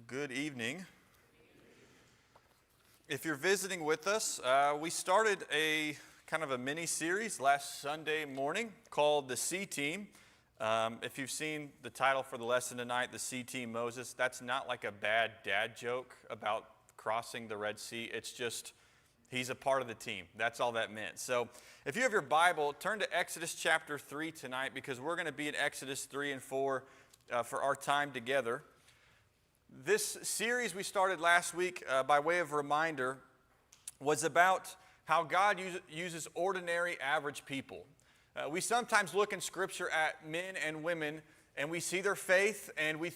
Good evening. If you're visiting with us, we started a kind of a mini-series last Sunday morning called the C Team. If you've seen the title for the lesson tonight, the C Team Moses, that's not like a bad dad joke about crossing the Red Sea. It's just he's a part of the team. That's all that meant. So if you have your Bible, turn to Exodus chapter 3 tonight because we're going to be in Exodus 3 and 4 for our time together. This series we started last week, by way of reminder, was about how God uses ordinary, average people. We sometimes look in Scripture at men and women, and we see their faith, and we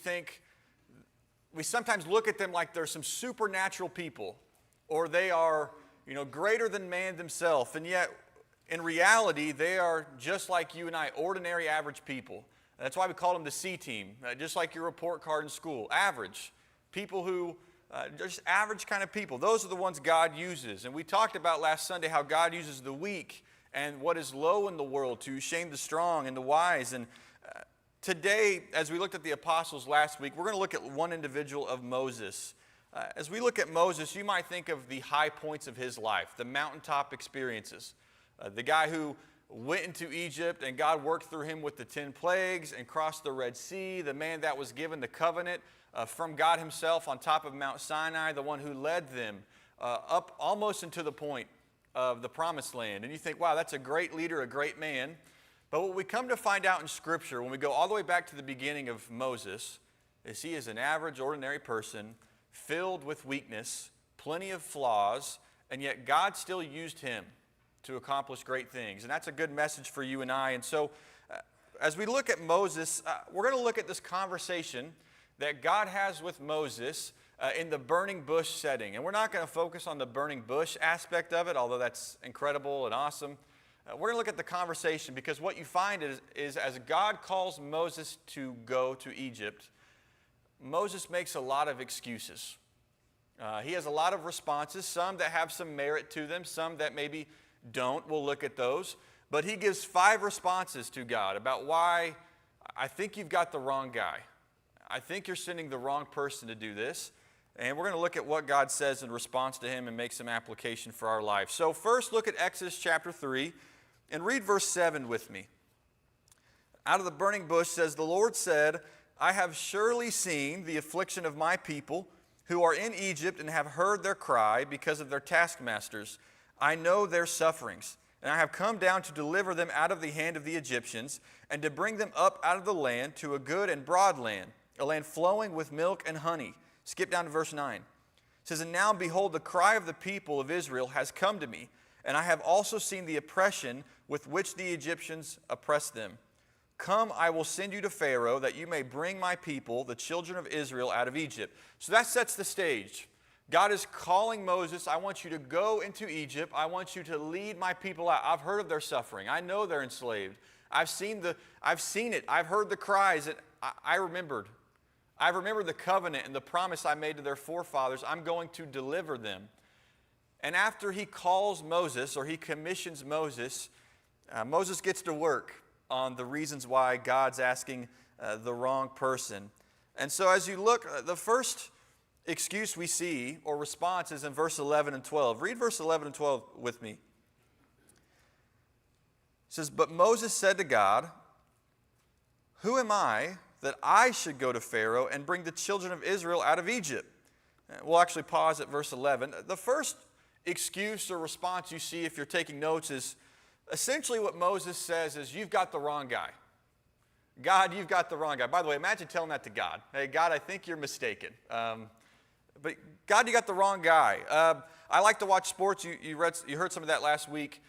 sometimes look at them like they're some supernatural people, or they are, greater than man themselves, and yet, in reality, they are just like you and I, ordinary, average people. That's why we call them the C Team, just like your report card in school. Average. People who, just average kind of people. Those are the ones God uses. And we talked about last Sunday how God uses the weak and what is low in the world to shame the strong and the wise. And today, as we looked at the apostles last week, we're going to look at one individual of Moses. As we look at Moses, you might think of the high points of his life, the mountaintop experiences. The guy who went into Egypt and God worked through him with the 10 plagues and crossed the Red Sea, the man that was given the covenant from God himself on top of Mount Sinai, the one who led them up almost into the point of the promised land. And you think, wow, that's a great leader, a great man. But what we come to find out in Scripture, when we go all the way back to the beginning of Moses, is he is an average, ordinary person filled with weakness, plenty of flaws, and yet God still used him to accomplish great things. And that's a good message for you and I. And so as we look at Moses, we're going to look at this conversation that God has with Moses in the burning bush setting. And we're not going to focus on the burning bush aspect of it, although that's incredible and awesome. We're going to look at the conversation because what you find is as God calls Moses to go to Egypt, Moses makes a lot of excuses. He has a lot of responses, some that have some merit to them, some that maybe don't. We'll look at those. But he gives 5 responses to God about why I think you've got the wrong guy. I think you're sending the wrong person to do this. And we're going to look at what God says in response to him and make some application for our life. So first, look at Exodus chapter 3 and read verse 7 with me. Out of the burning bush says, "The Lord said, I have surely seen the affliction of my people who are in Egypt and have heard their cry because of their taskmasters. I know their sufferings, and I have come down to deliver them out of the hand of the Egyptians and to bring them up out of the land to a good and broad land, a land flowing with milk and honey." Skip down to verse 9. It says, "And now behold, the cry of the people of Israel has come to me, and I have also seen the oppression with which the Egyptians oppress them. Come, I will send you to Pharaoh, that you may bring my people, the children of Israel, out of Egypt." So that sets the stage. God is calling Moses, I want you to go into Egypt. I want you to lead my people out. I've heard of their suffering. I know they're enslaved. I've seen it. I've heard the cries. And I remembered the covenant and the promise I made to their forefathers. I'm going to deliver them. And after he calls Moses, or he commissions Moses, Moses gets to work on the reasons why God's asking the wrong person. And so as you look, the first excuse we see, or response, is in verse 11 and 12. Read verse 11 and 12 with me. It says, "But Moses said to God, who am I that I should go to Pharaoh and bring the children of Israel out of Egypt?" We'll actually pause at verse 11. The first excuse or response you see if you're taking notes is essentially what Moses says is, you've got the wrong guy. God, you've got the wrong guy. By the way, imagine telling that to God. Hey, God, I think you're mistaken. But God, you got the wrong guy. I like to watch sports. You heard some of that last week.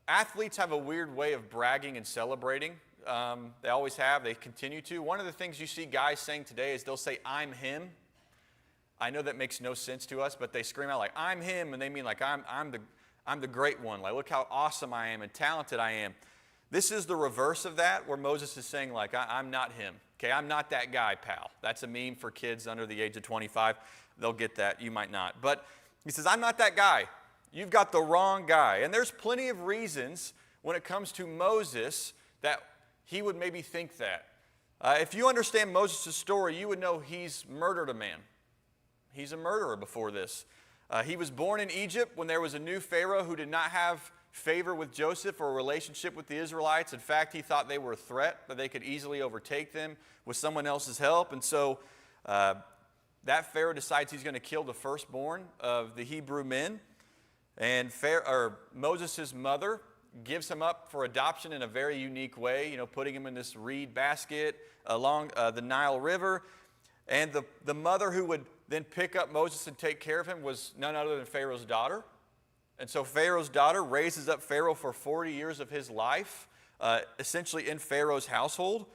Athletes have a weird way of bragging and celebrating. They always have. They continue to. One of the things you see guys saying today is they'll say, "I'm him." I know that makes no sense to us, but they scream out like, "I'm him," and they mean like, I'm the great one. Like, look how awesome I am and talented I am. This is the reverse of that, where Moses is saying like, I'm not him. Okay, I'm not that guy, pal. That's a meme for kids under the age of 25. They'll get that. You might not. But he says, I'm not that guy. You've got the wrong guy. And there's plenty of reasons when it comes to Moses that he would maybe think that. If you understand Moses' story, you would know he's murdered a man. He's a murderer before this. He was born in Egypt when there was a new Pharaoh who did not have favor with Joseph or a relationship with the Israelites. In fact, he thought they were a threat, that they could easily overtake them with someone else's help. And so that Pharaoh decides he's going to kill the firstborn of the Hebrew men. And Moses' mother gives him up for adoption in a very unique way, putting him in this reed basket along the Nile River. And the mother who would then pick up Moses and take care of him was none other than Pharaoh's daughter. And so Pharaoh's daughter raises up Pharaoh for 40 years of his life, essentially in Pharaoh's household.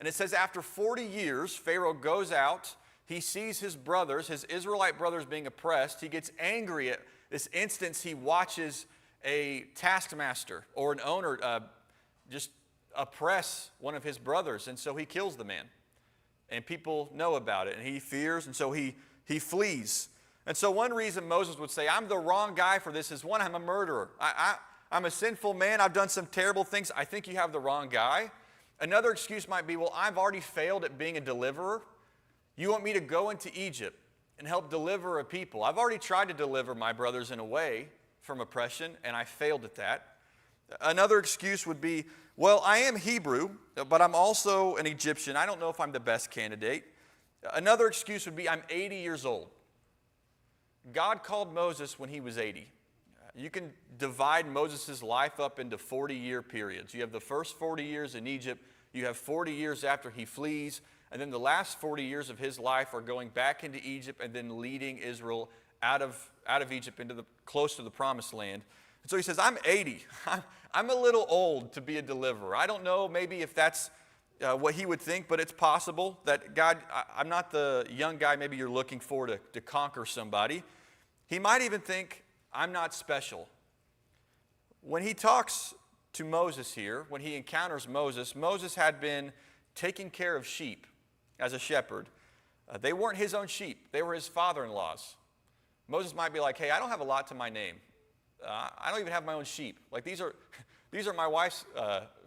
And it says after 40 years, Pharaoh goes out. He sees his brothers, his Israelite brothers, being oppressed. He gets angry at this instance. He watches a taskmaster or an owner just oppress one of his brothers. And so he kills the man. And people know about it. And he fears, and so he flees. And so one reason Moses would say, I'm the wrong guy for this is, one, I'm a murderer. I'm a sinful man. I've done some terrible things. I think you have the wrong guy. Another excuse might be, well, I've already failed at being a deliverer. You want me to go into Egypt and help deliver a people. I've already tried to deliver my brothers in a way from oppression, and I failed at that. Another excuse would be, well, I am Hebrew, but I'm also an Egyptian. I don't know if I'm the best candidate. Another excuse would be, I'm 80 years old. God called Moses when he was 80. You can divide Moses' life up into 40-year periods. You have the first 40 years in Egypt. You have 40 years after he flees. And then the last 40 years of his life are going back into Egypt and then leading Israel out of Egypt into close to the Promised Land. And so he says, I'm 80. I'm a little old to be a deliverer. I don't know maybe if that's what he would think, but it's possible that God, I'm not the young guy maybe you're looking for to conquer somebody. He might even think, I'm not special. When he talks to Moses here, when he encounters Moses, Moses had been taking care of sheep as a shepherd. They weren't his own sheep. They were his father-in-law's. Moses might be like, hey, I don't have a lot to my name. I don't even have my own sheep. Like these are my wife's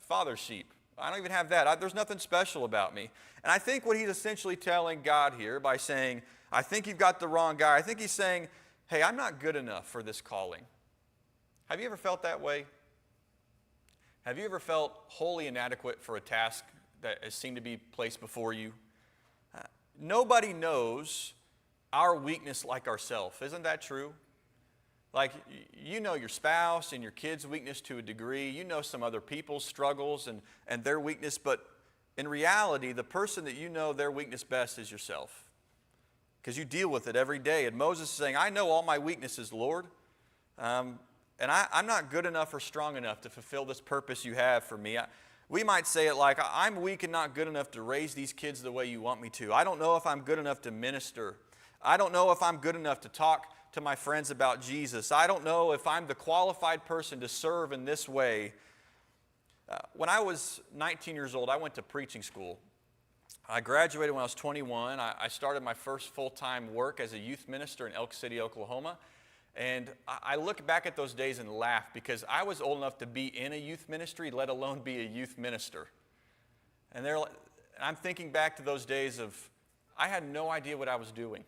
father's sheep. I don't even have that. There's nothing special about me. And I think what he's essentially telling God here by saying, I think you've got the wrong guy. I think he's saying, hey, I'm not good enough for this calling. Have you ever felt that way? Have you ever felt wholly inadequate for a task that has seemed to be placed before you? Nobody knows our weakness like ourselves. Isn't that true? Like, you know your spouse and your kids' weakness to a degree. You know some other people's struggles and their weakness. But in reality, the person that you know their weakness best is yourself. Because you deal with it every day. And Moses is saying, I know all my weaknesses, Lord. And I'm not good enough or strong enough to fulfill this purpose you have for me. We might say it like, I'm weak and not good enough to raise these kids the way you want me to. I don't know if I'm good enough to minister. I don't know if I'm good enough to talk to my friends about Jesus. I don't know if I'm the qualified person to serve in this way. When I was 19 years old, I went to preaching school. I graduated when I was 21. I started my first full-time work as a youth minister in Elk City, Oklahoma. And I look back at those days and laugh because I was old enough to be in a youth ministry, let alone be a youth minister. And I'm thinking back to those days of, I had no idea what I was doing.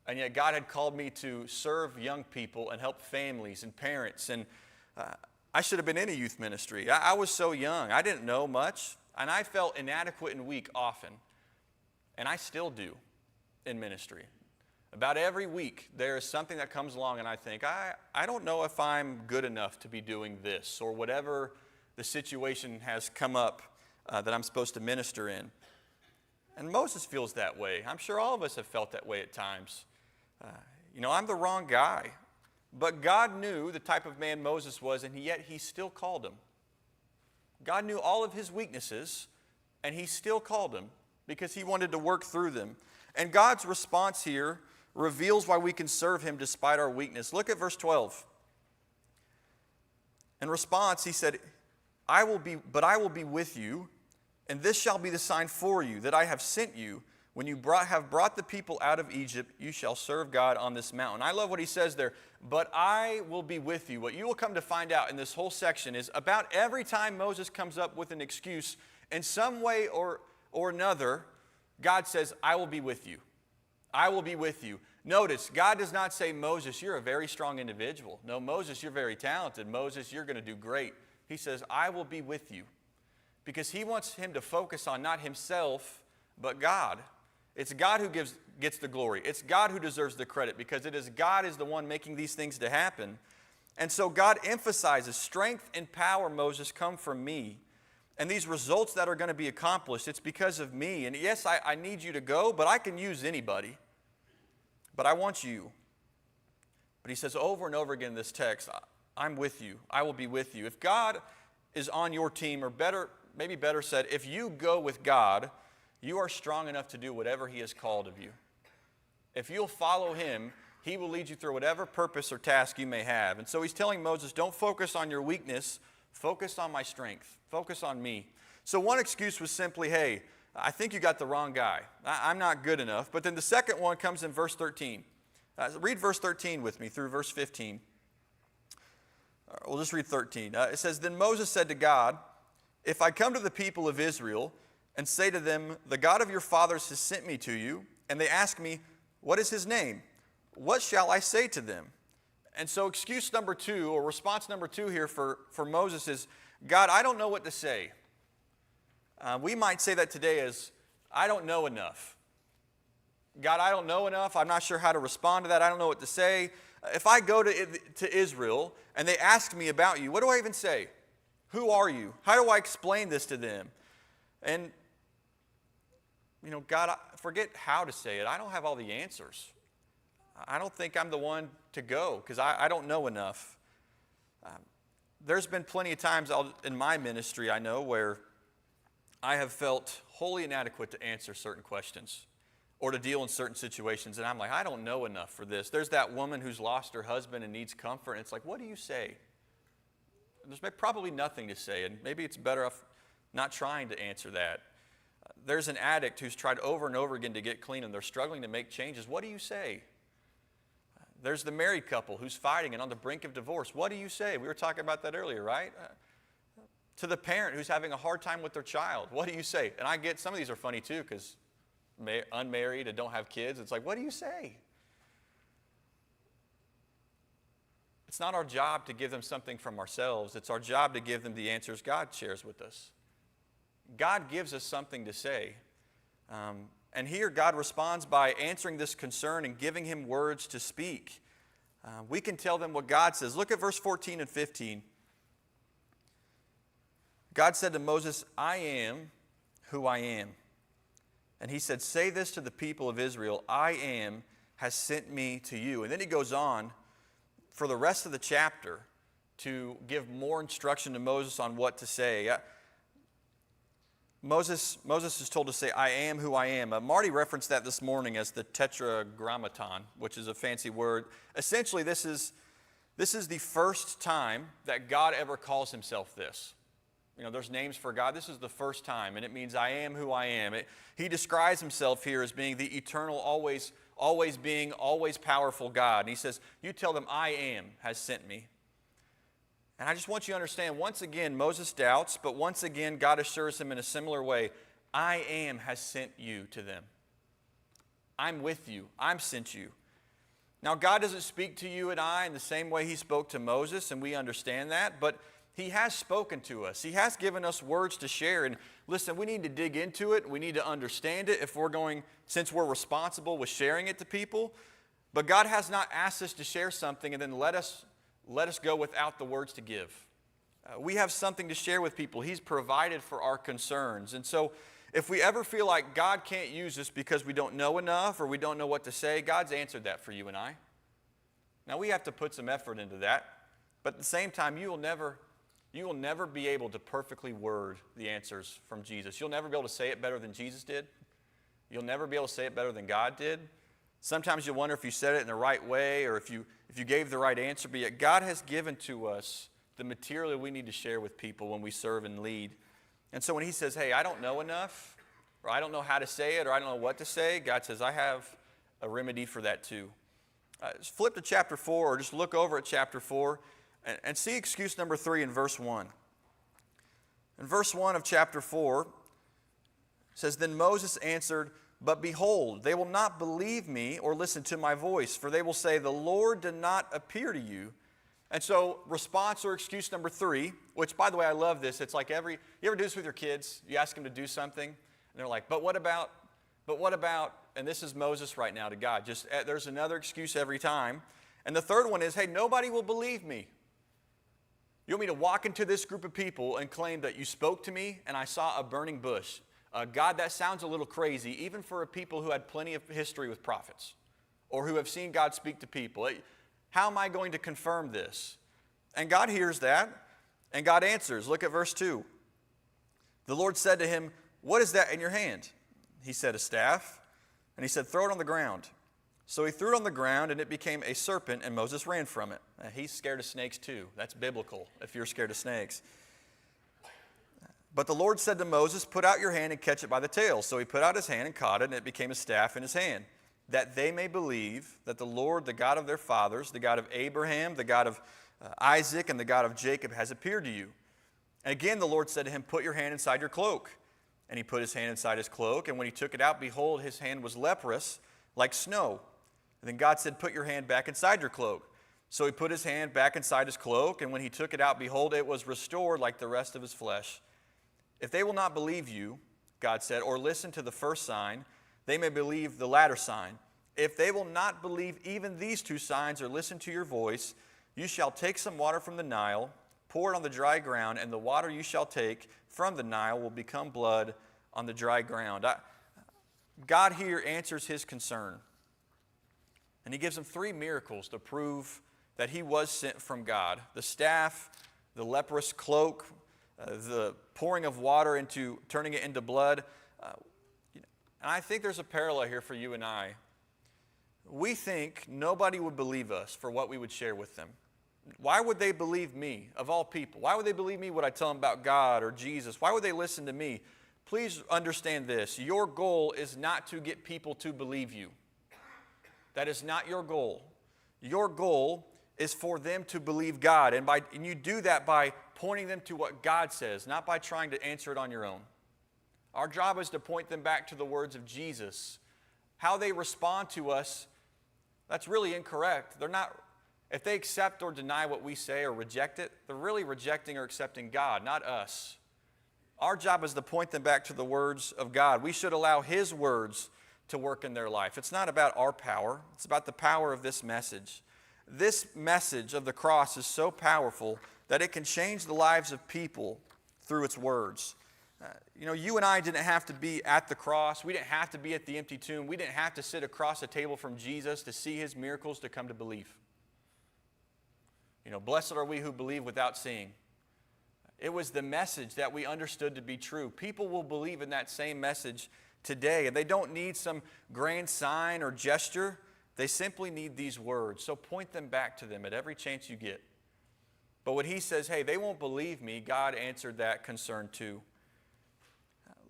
And yet God had called me to serve young people and help families and parents. And I should have been in a youth ministry. I was so young. I didn't know much. And I felt inadequate and weak often. And I still do in ministry. About every week, there is something that comes along and I think, I don't know if I'm good enough to be doing this or whatever the situation has come up that I'm supposed to minister in. And Moses feels that way. I'm sure all of us have felt that way at times. I'm the wrong guy. But God knew the type of man Moses was, and yet he still called him. God knew all of his weaknesses, and he still called him because he wanted to work through them. And God's response here reveals why we can serve him despite our weakness. Look at verse 12. In response, he said, I will be with you, and this shall be the sign for you, that I have sent you. When you have brought the people out of Egypt, you shall serve God on this mountain. I love what he says there, but I will be with you. What you will come to find out in this whole section is about every time Moses comes up with an excuse, in some way or another, God says, I will be with you. I will be with you. Notice, God does not say, Moses, you're a very strong individual. No, Moses, you're very talented. Moses, you're going to do great. He says, I will be with you. Because he wants him to focus on not himself, but God. It's God who gets the glory. It's God who deserves the credit because it is God is the one making these things to happen. And so God emphasizes strength and power, Moses, come from me. And these results that are going to be accomplished, it's because of me. And yes, I need you to go, but I can use anybody. But I want you. But he says over and over again in this text, I'm with you. I will be with you. If God is on your team, or maybe better said, if you go with God, you are strong enough to do whatever he has called of you. If you'll follow him, he will lead you through whatever purpose or task you may have. And so he's telling Moses, don't focus on your weakness, focus on my strength, focus on me. So one excuse was simply, hey, I think you got the wrong guy. I'm not good enough. But then the second one comes in verse 13. Read verse 13 with me through verse 15. We'll just read 13. It says, Then Moses said to God, if I come to the people of Israel and say to them, the God of your fathers has sent me to you, and they ask me, what is his name? What shall I say to them? And so excuse number 2, or response number 2 here for Moses is, God, I don't know what to say. We might say that today as, I don't know enough. God, I don't know enough. I'm not sure how to respond to that. I don't know what to say. If I go to Israel and they ask me about you, what do I even say? Who are you? How do I explain this to them? And, God, forget how to say it. I don't have all the answers. I don't think I'm the one to go because I don't know enough. There's been plenty of times in my ministry, I know, where I have felt wholly inadequate to answer certain questions or to deal in certain situations. And I'm like, I don't know enough for this. There's that woman who's lost her husband and needs comfort. And it's like, what do you say? There's probably nothing to say. And maybe it's better off not trying to answer that. There's an addict who's tried over and over again to get clean and they're struggling to make changes. What do you say? There's the married couple who's fighting and on the brink of divorce. What do you say? We were talking about that earlier, right? To the parent who's having a hard time with their child, what do you say? And I get some of these are funny too because unmarried and don't have kids. It's like, what do you say? It's not our job to give them something from ourselves. It's our job to give them the answers God shares with us. God gives us something to say. And here God responds by answering this concern and giving him words to speak. We can tell them what God says. Look at verse 14 and 15. God said to Moses, I am who I am. And he said, say this to the people of Israel, I am has sent me to you. And then he goes on for the rest of the chapter to give more instruction to Moses on what to say. Moses is told to say, I am who I am. Marty referenced that this morning as the tetragrammaton, which is a fancy word. Essentially, this is the first time that God ever calls himself this. There's names for God. This is the first time, and it means I am who I am. He describes himself here as being the eternal, always being, always powerful God. And he says, you tell them I am has sent me. And I just want you to understand, once again, Moses doubts, but once again, God assures him in a similar way, I am has sent you to them. I'm with you. I'm sent you. Now, God doesn't speak to you and I in the same way he spoke to Moses, and we understand that, but he has spoken to us. He has given us words to share. And listen, we need to dig into it. We need to understand it since we're responsible with sharing it to people. But God has not asked us to share something and then let us go without the words to give. We have something to share with people. He's provided for our concerns. And so if we ever feel like God can't use us because we don't know enough or we don't know what to say, God's answered that for you and I. Now we have to put some effort into that. But at the same time, you will never be able to perfectly word the answers from Jesus. You'll never be able to say it better than Jesus did. You'll never be able to say it better than God did. Sometimes you wonder if you said it in the right way or if you gave the right answer, but yet God has given to us the material that we need to share with people when we serve and lead. And so when he says, hey, I don't know enough, or I don't know how to say it, or I don't know what to say, God says, I have a remedy for that too. Just flip to chapter 4, or just look over at chapter 4, and see excuse number 3 in verse 1. In verse 1 of chapter 4, it says, Then Moses answered, But behold, they will not believe me or listen to my voice, for they will say, the Lord did not appear to you. And so response or excuse number 3, which, by the way, I love this. It's like you ever do this with your kids? You ask them to do something, and they're like, but what about, and this is Moses right now to God. Just there's another excuse every time. And the third one is, hey, nobody will believe me. You want me to walk into this group of people and claim that you spoke to me and I saw a burning bush? God, that sounds a little crazy, even for people who had plenty of history with prophets or who have seen God speak to people. How am I going to confirm this? And God hears that, and God answers. Look at verse 2. The Lord said to him, what is that in your hand? He said, a staff. And he said, throw it on the ground. So he threw it on the ground, and it became a serpent, and Moses ran from it. Now, he's scared of snakes too. That's biblical if you're scared of snakes. But the Lord said to Moses, put out your hand and catch it by the tail. So he put out his hand and caught it, and it became a staff in his hand, that they may believe that the Lord, the God of their fathers, the God of Abraham, the God of Isaac, and the God of Jacob has appeared to you. And again the Lord said to him, put your hand inside your cloak. And he put his hand inside his cloak, and when he took it out, behold, his hand was leprous, like snow. And then God said, put your hand back inside your cloak. So he put his hand back inside his cloak, and when he took it out, behold, it was restored like the rest of his flesh. If they will not believe you, God said, or listen to the first sign, they may believe the latter sign. If they will not believe even these 2 signs or listen to your voice, you shall take some water from the Nile, pour it on the dry ground, and the water you shall take from the Nile will become blood on the dry ground. God here answers his concern. And he gives him 3 miracles to prove that he was sent from God. The staff, the leprous cloak, the pouring of water into turning it into blood. And I think there's a parallel here for you and I. We think nobody would believe us for what we would share with them. Why would they believe me, of all people? Why would they believe me what I tell them about God or Jesus? Why would they listen to me? Please understand this. Your goal is not to get people to believe you. That is not your goal. Your goal is for them to believe God. And you do that by pointing them to what God says, not by trying to answer it on your own. Our job is to point them back to the words of Jesus. How they respond to us, that's really incorrect. If they accept or deny what we say or reject it, they're really rejecting or accepting God, not us. Our job is to point them back to the words of God. We should allow his words to work in their life. It's not about our power. It's about the power of this message. This message of the cross is so powerful that it can change the lives of people through its words. You and I didn't have to be at the cross. We didn't have to be at the empty tomb. We didn't have to sit across a table from Jesus to see his miracles to come to believe. Blessed are we who believe without seeing. It was the message that we understood to be true. People will believe in that same message today, and they don't need some grand sign or gesture. They simply need these words. So point them back to them at every chance you get. But when he says, hey, they won't believe me, God answered that concern too.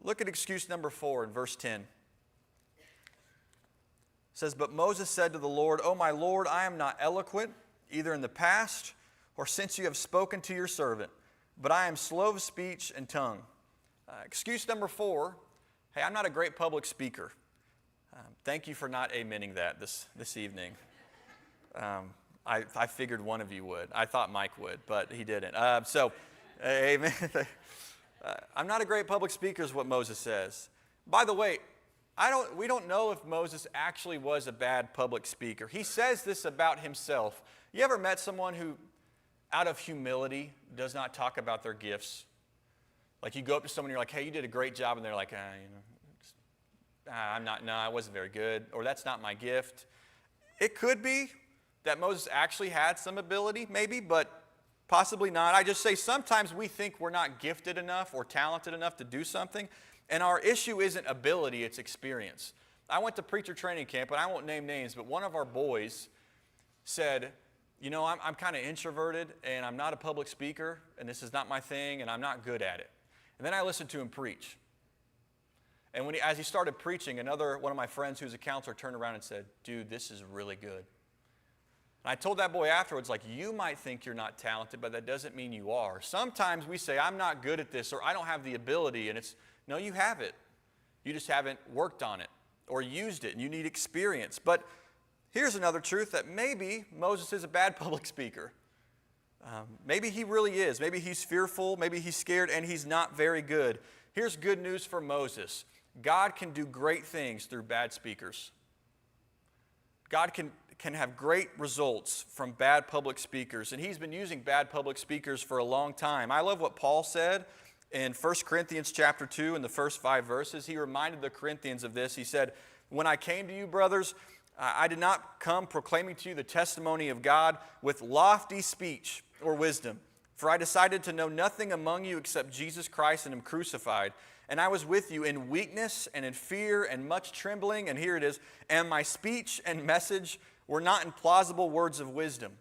Look at excuse number 4 in verse 10. It says, but Moses said to the Lord, O my Lord, I am not eloquent, either in the past or since you have spoken to your servant, but I am slow of speech and tongue. Excuse number 4, hey, I'm not a great public speaker. Thank you for not amening that this evening. I figured one of you would. I thought Mike would, but he didn't. Amen. I'm not a great public speaker is what Moses says. By the way, we don't know if Moses actually was a bad public speaker. He says this about himself. You ever met someone who, out of humility, does not talk about their gifts? Like you go up to someone and you're like, hey, you did a great job, and they're like, I wasn't very good, or that's not my gift. It could be that Moses actually had some ability, maybe, but possibly not. I just say sometimes we think we're not gifted enough or talented enough to do something, and our issue isn't ability, it's experience. I went to preacher training camp, and I won't name names, but one of our boys said, I'm kind of introverted, and I'm not a public speaker, and this is not my thing, and I'm not good at it. And then I listened to him preach. And as he started preaching, one of my friends who's a counselor turned around and said, dude, this is really good. And I told that boy afterwards, you might think you're not talented, but that doesn't mean you are. Sometimes we say, I'm not good at this, or I don't have the ability, and no, you have it. You just haven't worked on it. or used it, and you need experience. But here's another truth, that maybe Moses is a bad public speaker. Maybe he really is. Maybe he's fearful, maybe he's scared, and he's not very good. Here's good news for Moses. God can do great things through bad speakers. God can have great results from bad public speakers, and he's been using bad public speakers for a long time. I love what Paul said in 1 Corinthians chapter 2 in the first 5 verses. He reminded the Corinthians of this. He said, "When I came to you, brothers, I did not come proclaiming to you the testimony of God with lofty speech or wisdom. For I decided to know nothing among you except Jesus Christ and Him crucified. And I was with you in weakness and in fear and much trembling." And here it is. "And my speech and message were not in plausible words of wisdom,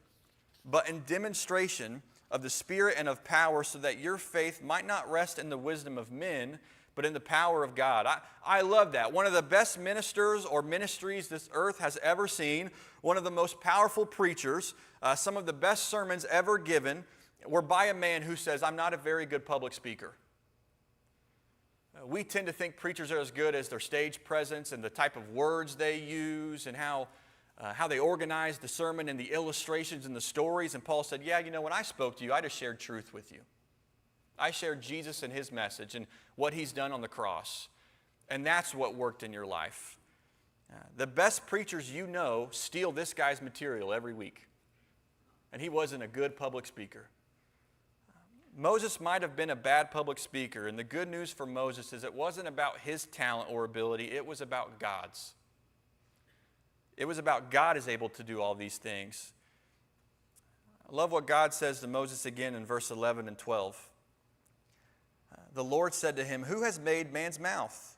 but in demonstration of the Spirit and of power, so that your faith might not rest in the wisdom of men, but in the power of God." I love that. One of the best ministers or ministries this earth has ever seen, one of the most powerful preachers, some of the best sermons ever given, were by a man who says, "I'm not a very good public speaker." We tend to think preachers are as good as their stage presence and the type of words they use and how they organize the sermon and the illustrations and the stories. And Paul said, "Yeah, when I spoke to you, I just shared truth with you. I shared Jesus and His message and what He's done on the cross. And that's what worked in your life." The best preachers steal this guy's material every week. And he wasn't a good public speaker. Moses might have been a bad public speaker, and the good news for Moses is it wasn't about his talent or ability, it was about God's. It was about God is able to do all these things. I love what God says to Moses again in verse 11 and 12. "The Lord said to him, 'Who has made man's mouth?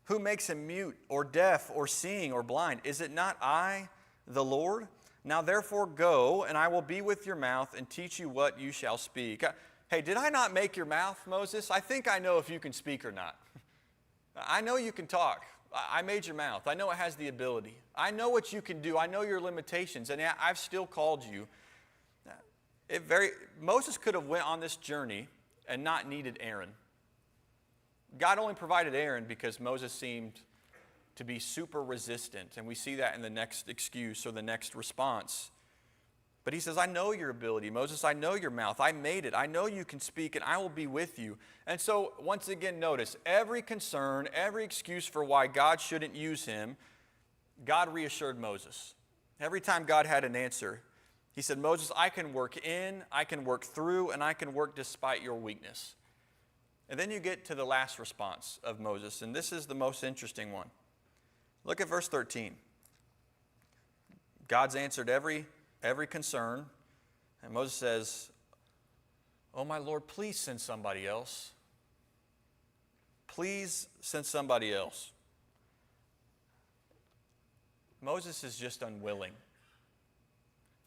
Who makes him mute or deaf or seeing or blind? Is it not I, the Lord? Now therefore go, and I will be with your mouth and teach you what you shall speak.'" Hey, did I not make your mouth, Moses? I think I know if you can speak or not. I know you can talk. I made your mouth. I know it has the ability. I know what you can do. I know your limitations, and I've still called you. Moses could have went on this journey and not needed Aaron. God only provided Aaron because Moses seemed to be super resistant, and we see that in the next excuse or the next response. But he says, "I know your ability, Moses. I know your mouth. I made it. I know you can speak, and I will be with you." And so, once again, notice, every concern, every excuse for why God shouldn't use him, God reassured Moses. Every time God had an answer, He said, "Moses, I can work in, I can work through, and I can work despite your weakness." And then you get to the last response of Moses, and this is the most interesting one. Look at verse 13. God's answered every concern, and Moses says, "Oh, my Lord, please send somebody else. Please send somebody else." Moses is just unwilling.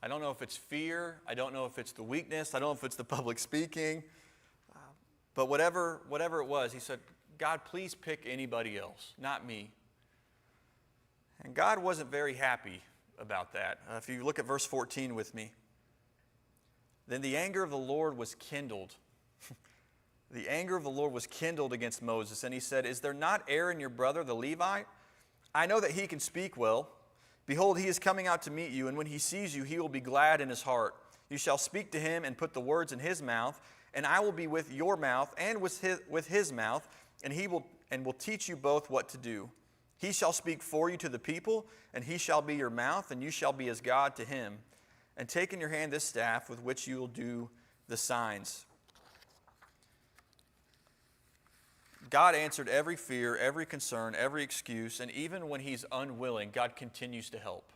I don't know if it's fear. I don't know if it's the weakness. I don't know if it's the public speaking. But whatever it was, he said, "God, please pick anybody else, not me." And God wasn't very happy about that. If you look at verse 14 with me. "Then the anger of the Lord was kindled." The anger of the Lord was kindled against Moses, and he said, "Is there not Aaron your brother, the Levite? I know that he can speak well. Behold, he is coming out to meet you, and when he sees you, he will be glad in his heart. You shall speak to him and put the words in his mouth, and I will be with your mouth and with his mouth, and will teach you both what to do. He shall speak for you to the people, and he shall be your mouth, and you shall be as God to him. And take in your hand this staff with which you will do the signs." God answered every fear, every concern, every excuse, and even when he's unwilling, God continues to help.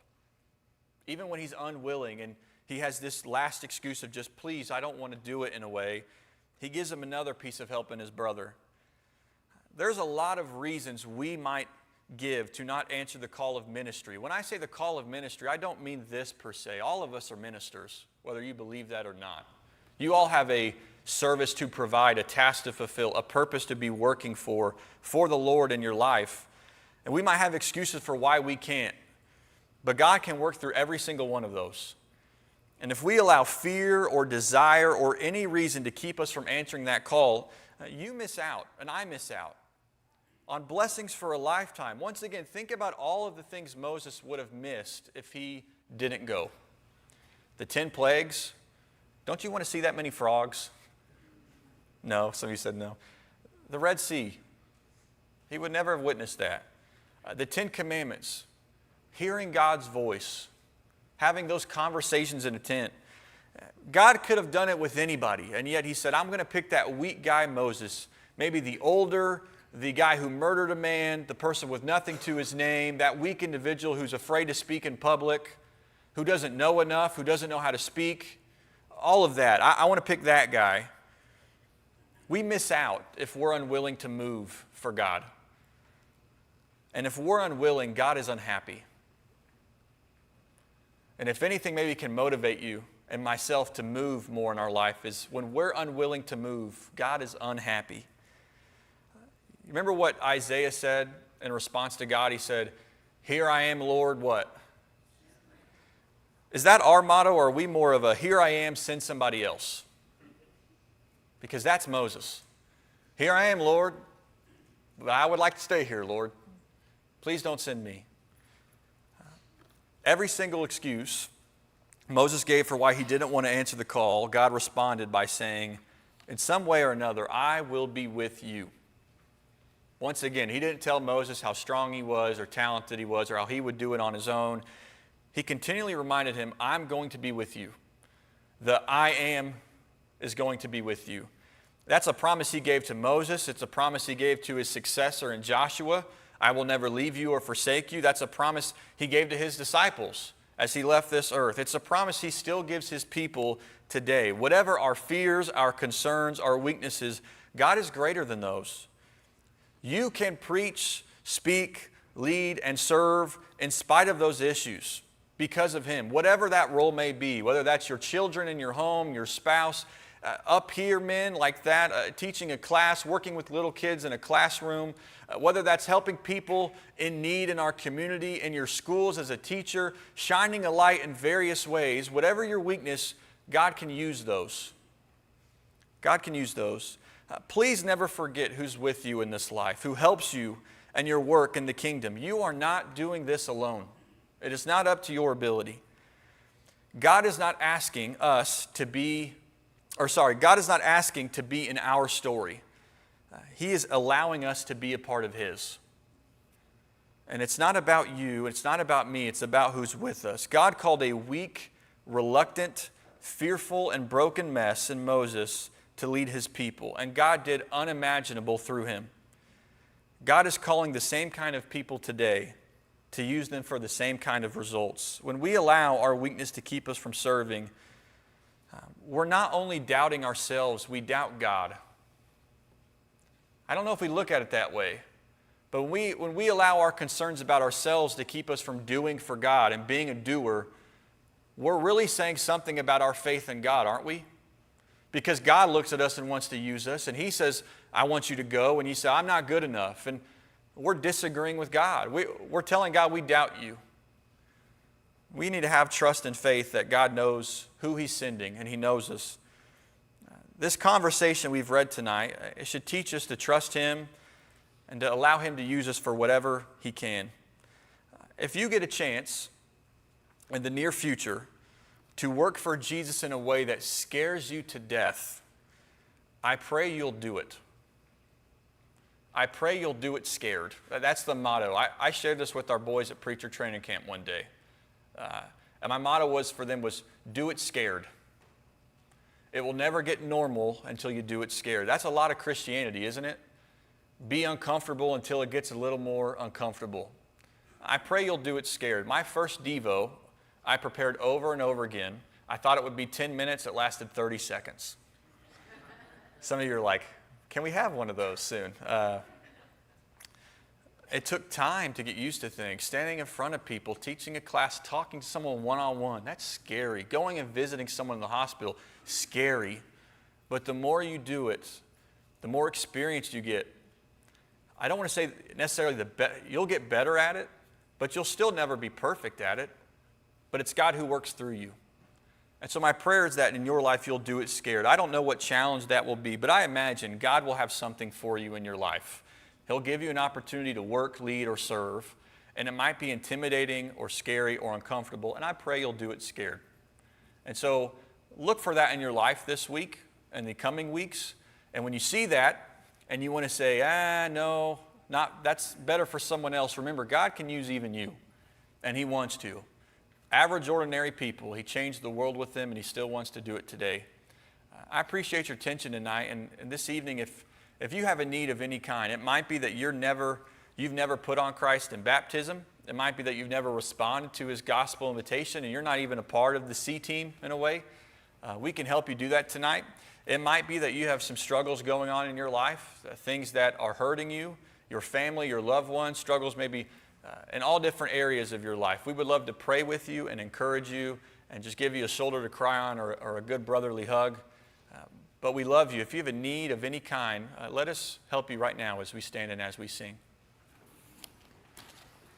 Even when he's unwilling and he has this last excuse of just, "Please, I don't want to do it," in a way, he gives him another piece of help in his brother. There's a lot of reasons we might give to not answer the call of ministry. When I say the call of ministry, I don't mean this per se. All of us are ministers, whether you believe that or not. You all have a service to provide, a task to fulfill, a purpose to be working for the Lord in your life. And we might have excuses for why we can't, but God can work through every single one of those. And if we allow fear or desire or any reason to keep us from answering that call, you miss out and I miss out. on blessings for a lifetime. Once again, think about all of the things Moses would have missed if he didn't go. The 10 plagues. Don't you want to see that many frogs? No, some of you said no. The Red Sea. He would never have witnessed that. The 10 Commandments. Hearing God's voice. Having those conversations in a tent. God could have done it with anybody, and yet he said, I'm going to pick that weak guy Moses, maybe the older, the guy who murdered a man, the person with nothing to his name, that weak individual who's afraid to speak in public, who doesn't know enough, who doesn't know how to speak, all of that. I want to pick that guy. We miss out if we're unwilling to move for God. And if we're unwilling, God is unhappy. And if anything maybe can motivate you and myself to move more in our life is when we're unwilling to move, God is unhappy. Remember what Isaiah said in response to God? He said, here I am, Lord, what? Is that our motto, or are we more of a, here I am, send somebody else? Because that's Moses. Here I am, Lord, but I would like to stay here, Lord. Please don't send me. Every single excuse Moses gave for why he didn't want to answer the call, God responded by saying, in some way or another, I will be with you. Once again, he didn't tell Moses how strong he was or talented he was or how he would do it on his own. He continually reminded him, I'm going to be with you. The I am is going to be with you. That's a promise he gave to Moses. It's a promise he gave to his successor in Joshua. I will never leave you or forsake you. That's a promise he gave to his disciples as he left this earth. It's a promise he still gives his people today. Whatever our fears, our concerns, our weaknesses, God is greater than those. You can preach, speak, lead, and serve in spite of those issues because of him. Whatever that role may be, whether that's your children in your home, your spouse, up here, men like that, teaching a class, working with little kids in a classroom, whether that's helping people in need in our community, in your schools as a teacher, shining a light in various ways, whatever your weakness, God can use those. God can use those. Please never forget who's with you in this life, who helps you and your work in the kingdom. You are not doing this alone. It is not up to your ability. God is not asking us to be God is not asking to be in our story. He is allowing us to be a part of His. And it's not about you, it's not about me, it's about who's with us. God called a weak, reluctant, fearful, and broken mess in Moses to lead His people. And God did unimaginable through him. God is calling the same kind of people today to use them for the same kind of results. When we allow our weakness to keep us from serving, we're not only doubting ourselves, we doubt God. I don't know if we look at it that way, but when we allow our concerns about ourselves to keep us from doing for God and being a doer, we're really saying something about our faith in God, aren't we? Because God looks at us and wants to use us, and He says, I want you to go, and you say, I'm not good enough. And we're disagreeing with God. We're telling God we doubt you. We need to have trust and faith that God knows who He's sending, and He knows us. This conversation we've read tonight, it should teach us to trust Him and to allow Him to use us for whatever He can. If you get a chance in the near future to work for Jesus in a way that scares you to death, I pray you'll do it. I pray you'll do it scared. That's the motto. I shared this with our boys at Preacher Training Camp one day. And my motto was do it scared. It will never get normal until you do it scared. That's a lot of Christianity, isn't it? Be uncomfortable until it gets a little more uncomfortable. I pray you'll do it scared. My first Devo, I prepared over and over again. I thought it would be 10 minutes. It lasted 30 seconds. Some of you are like, can we have one of those soon? It took time to get used to things. Standing in front of people, teaching a class, talking to someone one-on-one, that's scary. Going and visiting someone in the hospital, scary. But the more you do it, the more experience you get. I don't want to say necessarily you'll get better at it, but you'll still never be perfect at it. But it's God who works through you. And so my prayer is that in your life you'll do it scared. I don't know what challenge that will be, but I imagine God will have something for you in your life He'll give you an opportunity to work, lead, or serve, and it might be intimidating or scary or uncomfortable, and I pray you'll do it scared. And so look for that in your life this week and the coming weeks, and when you see that and you want to say, no, that's better for someone else, remember, God can use even you, and He wants to. Average, ordinary people, He changed the world with them, and He still wants to do it today. I appreciate your attention tonight, and this evening, if you have a need of any kind, it might be that you've never put on Christ in baptism. It might be that you've never responded to His gospel invitation, and you're not even a part of the C team in a way. We can help you do that tonight. It might be that you have some struggles going on in your life, things that are hurting you, your family, your loved ones, struggles maybe in all different areas of your life. We would love to pray with you and encourage you and just give you a shoulder to cry on or a good brotherly hug. But we love you. If you have a need of any kind, let us help you right now as we stand and as we sing.